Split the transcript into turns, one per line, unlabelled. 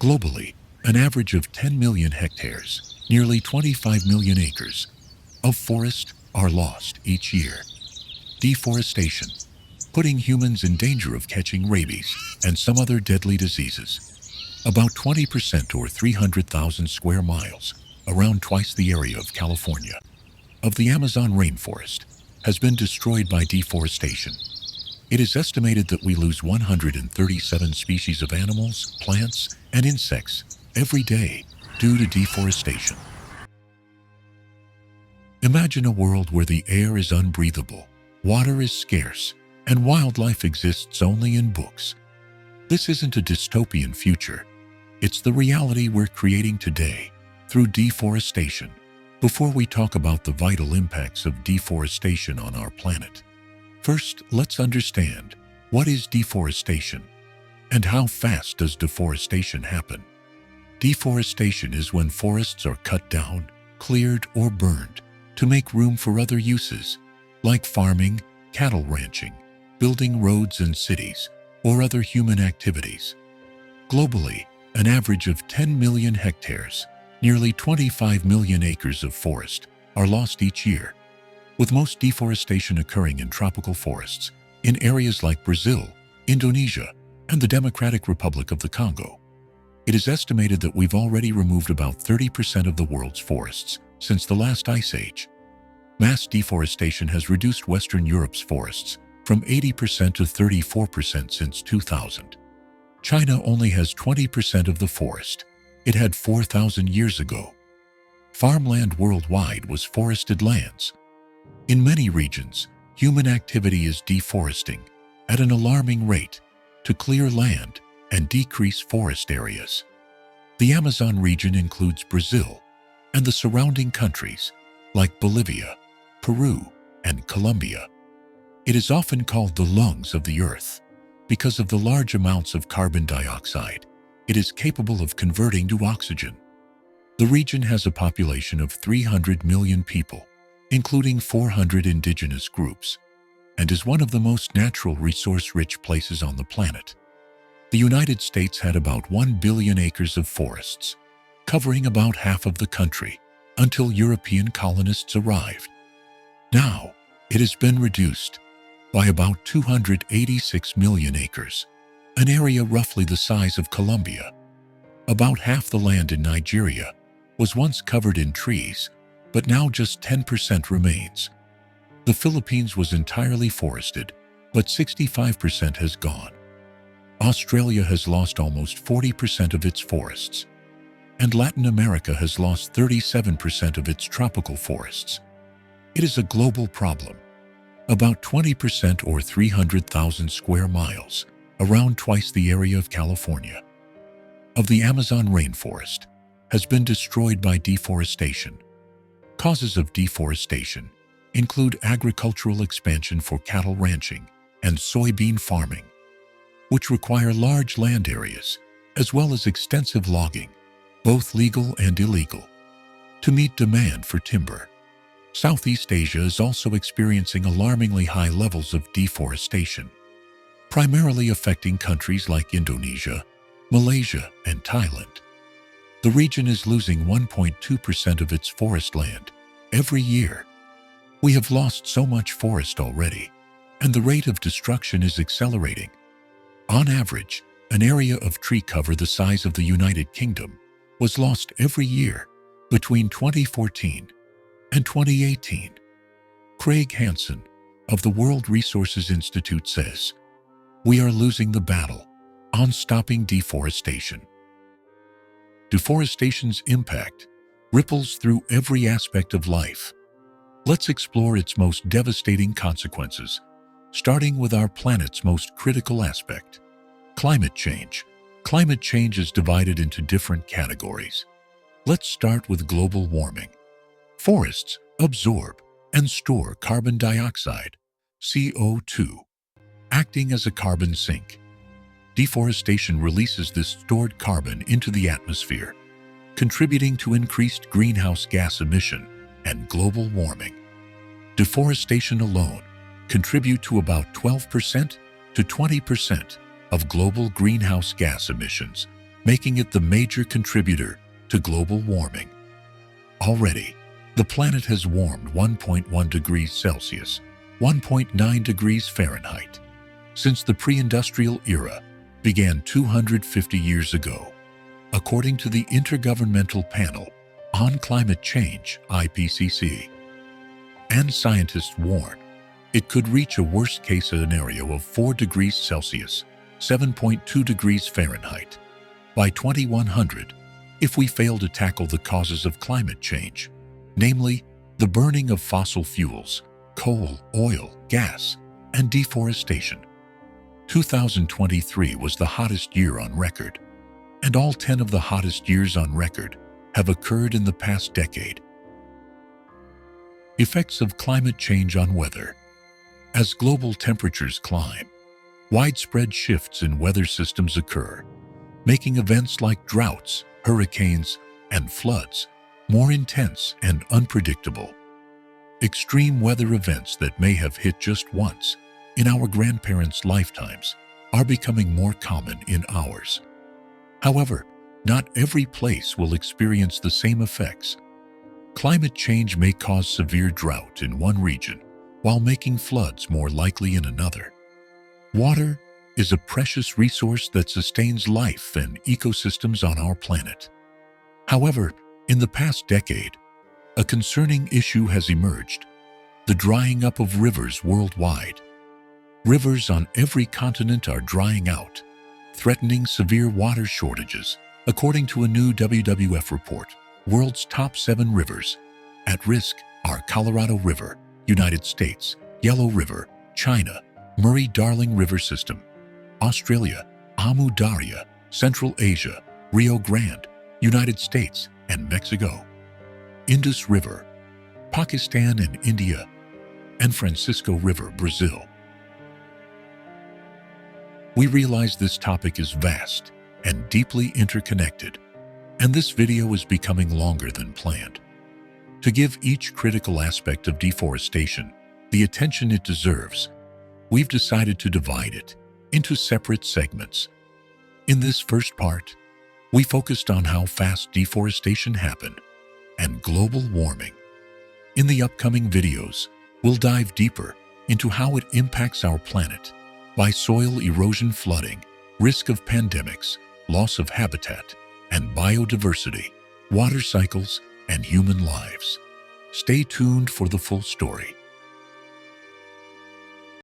Globally, an average of 10 million hectares, nearly 25 million acres, of forest are lost each year. Deforestation, putting humans in danger of catching rabies and some other deadly diseases. About 20% or 300,000 square miles, around twice the area of California, of the Amazon rainforest has been destroyed by deforestation. It is estimated that we lose 137 species of animals, plants, and insects every day due to deforestation. Imagine a world where the air is unbreathable, water is scarce, and wildlife exists only in books. This isn't a dystopian future. It's the reality we're creating today through deforestation. Before we talk about the vital impacts of deforestation on our planet, first, let's understand what is deforestation and how fast does deforestation happen. Deforestation is when forests are cut down, cleared, or burned to make room for other uses, like farming, cattle ranching, building roads and cities, or other human activities. Globally, an average of 10 million hectares, nearly 25 million acres of forest, are lost each year, with most deforestation occurring in tropical forests in areas like Brazil, Indonesia, and the Democratic Republic of the Congo. It is estimated that we've already removed about 30% of the world's forests since the last ice age. Mass deforestation has reduced Western Europe's forests from 80% to 34% since 2000. China only has 20% of the forest it had 4,000 years ago. Farmland worldwide was forested lands. In many regions, human activity is deforesting at an alarming rate to clear land and decrease forest areas. The Amazon region includes Brazil and the surrounding countries like Bolivia, Peru, and Colombia. It is often called the lungs of the earth because of the large amounts of carbon dioxide it is capable of converting to oxygen. The region has a population of 300 million people, including 400 indigenous groups, and is one of the most natural resource-rich places on the planet. The United States had about 1 billion acres of forests, covering about half of the country, until European colonists arrived. Now, it has been reduced by about 286 million acres, an area roughly the size of Colombia. About half the land in Nigeria was once covered in trees, but now just 10% remains. The Philippines was entirely forested, but 65% has gone. Australia has lost almost 40% of its forests, and Latin America has lost 37% of its tropical forests. It is a global problem. About 20% or 300,000 square miles, around twice the area of California, of the Amazon rainforest has been destroyed by deforestation. Causes of deforestation include agricultural expansion for cattle ranching and soybean farming, which require large land areas, as well as extensive logging, both legal and illegal, to meet demand for timber. Southeast Asia is also experiencing alarmingly high levels of deforestation, primarily affecting countries like Indonesia, Malaysia, and Thailand. The region is losing 1.2% of its forest land every year. We have lost so much forest already, and the rate of destruction is accelerating. On average, an area of tree cover the size of the United Kingdom was lost every year between 2014 and 2018. Craig Hansen of the World Resources Institute says, "We are losing the battle on stopping deforestation." Deforestation's impact ripples through every aspect of life. Let's explore its most devastating consequences, starting with our planet's most critical aspect, climate change. Climate change is divided into different categories. Let's start with global warming. Forests absorb and store carbon dioxide, CO2, acting as a carbon sink. Deforestation releases this stored carbon into the atmosphere, contributing to increased greenhouse gas emission and global warming. Deforestation alone contributes to about 12% to 20% of global greenhouse gas emissions making it the major contributor to global warming. Already, the planet has warmed 1.1 degrees Celsius, 1.9 degrees Fahrenheit, since the pre-industrial era began 250 years ago, according to the Intergovernmental Panel on Climate Change, IPCC. And scientists warn it could reach a worst-case scenario of 4 degrees Celsius, 7.2 degrees Fahrenheit, by 2100 if we fail to tackle the causes of climate change, namely the burning of fossil fuels, coal, oil, gas, and deforestation. 2023 was the hottest year on record, and all 10 of the hottest years on record have occurred in the past decade. Effects of climate change on weather. As global temperatures climb, widespread shifts in weather systems occur, making events like droughts, hurricanes, and floods more intense and unpredictable. Extreme weather events that may have hit just once in our grandparents' lifetimes are becoming more common in ours. However, not every place will experience the same effects. Climate change may cause severe drought in one region, while making floods more likely in another. Water is a precious resource that sustains life and ecosystems on our planet. However, in the past decade, a concerning issue has emerged: the drying up of rivers worldwide. Rivers on every continent are drying out, threatening severe water shortages. According to a new WWF report, world's top 7 rivers at risk are Colorado River, United States; Yellow River, China; Murray-Darling River System, Australia; Amu Darya, Central Asia; Rio Grande, United States and Mexico; Indus River, Pakistan and India; and Francisco River, Brazil. We realize this topic is vast and deeply interconnected, and this video is becoming longer than planned. To give each critical aspect of deforestation the attention it deserves, we've decided to divide it into separate segments. In this first part, we focused on how fast deforestation happened and global warming. In the upcoming videos, we'll dive deeper into how it impacts our planet by soil erosion, flooding, risk of pandemics, loss of habitat and biodiversity, water cycles, and human lives. Stay tuned for the full story.